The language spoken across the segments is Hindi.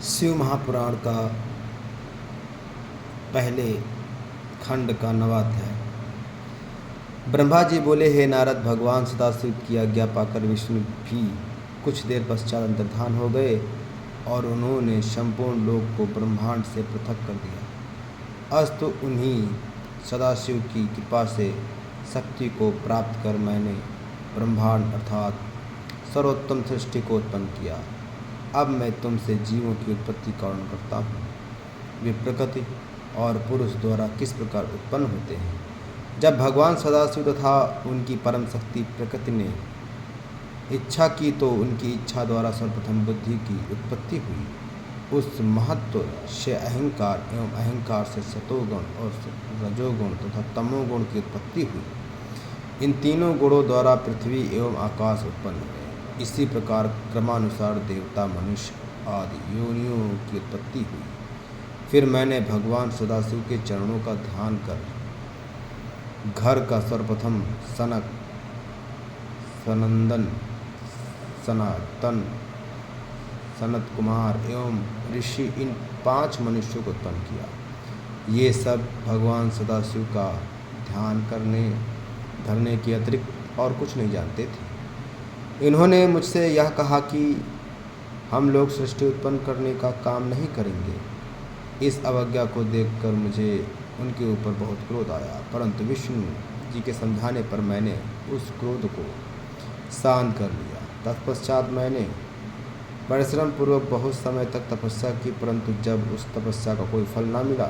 शिव महापुराण का पहले खंड का नवाध्याय। ब्रह्मा जी बोले, हे नारद, भगवान सदाशिव की आज्ञा पाकर विष्णु भी कुछ देर पश्चात अंतर्धान हो गए और उन्होंने संपूर्ण लोक को ब्रह्मांड से पृथक कर दिया। अस्तु उन्हीं सदाशिव की कृपा से शक्ति को प्राप्त कर मैंने ब्रह्मांड अर्थात सर्वोत्तम सृष्टि को उत्पन्न किया। अब मैं तुमसे जीवों की उत्पत्ति का वर्णन करता हूँ। वे प्रकृति और पुरुष द्वारा किस प्रकार उत्पन्न होते हैं। जब भगवान सदाशिव तथा उनकी परम शक्ति प्रकृति ने इच्छा की तो उनकी इच्छा द्वारा सर्वप्रथम बुद्धि की उत्पत्ति हुई। उस महत्व से अहंकार एवं अहंकार से सतोगुण और रजोगुण तथा तमोगुण की उत्पत्ति हुई। इन तीनों गुणों द्वारा पृथ्वी एवं आकाश उत्पन्न हुए। इसी प्रकार क्रमानुसार देवता, मनुष्य आदि योनियों की उत्पत्ति हुई। फिर मैंने भगवान सदाशिव के चरणों का ध्यान कर घर का सर्वप्रथम सनक, सनंदन, सनातन, सनत कुमार एवं ऋषि इन 5 मनुष्यों को उत्पन्न किया। ये सब भगवान सदाशिव का ध्यान धरने के अतिरिक्त और कुछ नहीं जानते थे। इन्होंने मुझसे यह कहा कि हम लोग सृष्टि उत्पन्न करने का काम नहीं करेंगे। इस अवज्ञा को देखकर मुझे उनके ऊपर बहुत क्रोध आया, परंतु विष्णु जी के समझाने पर मैंने उस क्रोध को शांत कर लिया। तत्पश्चात मैंने परिश्रम पूर्वक बहुत समय तक तपस्या की, परंतु जब उस तपस्या का कोई फल न मिला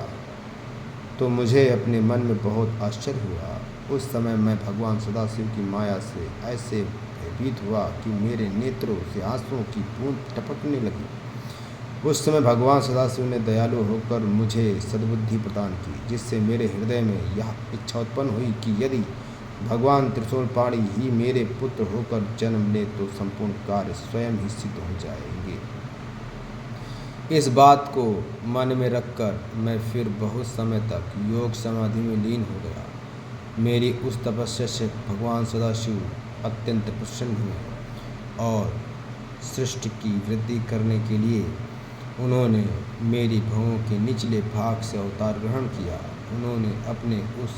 तो मुझे अपने मन में बहुत आश्चर्य हुआ। उस समय मैं भगवान सदाशिव की माया से ऐसे भयभीत हुआ कि मेरे नेत्रों से आंसुओं की बूंद टपकने लगी। उस समय भगवान सदाशिव ने दयालु होकर मुझे सद्बुद्धि प्रदान की, जिससे मेरे हृदय में यह इच्छा उत्पन्न हुई कि यदि भगवान त्रिशूलपाणि ही मेरे पुत्र होकर जन्म ले तो संपूर्ण कार्य स्वयं ही सिद्ध हो जाएंगे। इस बात को मन में रखकर मैं फिर बहुत समय तक योग समाधि में लीन हो गया। मेरी उस तपस्या से भगवान सदाशिव अत्यंत प्रसन्न हुए और सृष्टि की वृद्धि करने के लिए उन्होंने मेरी भुवों के निचले भाग से अवतार ग्रहण किया। उन्होंने अपने उस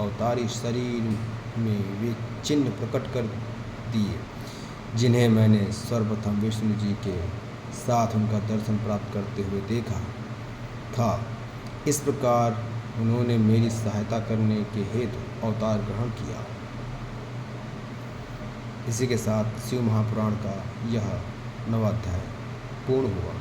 अवतारी शरीर में वे चिन्ह प्रकट कर दिए जिन्हें मैंने सर्वप्रथम विष्णु जी के साथ उनका दर्शन प्राप्त करते हुए देखा था। इस प्रकार उन्होंने मेरी सहायता करने के हेतु अवतार ग्रहण किया। इसी के साथ शिव महापुराण का यह नवाध्याय पूर्ण हुआ।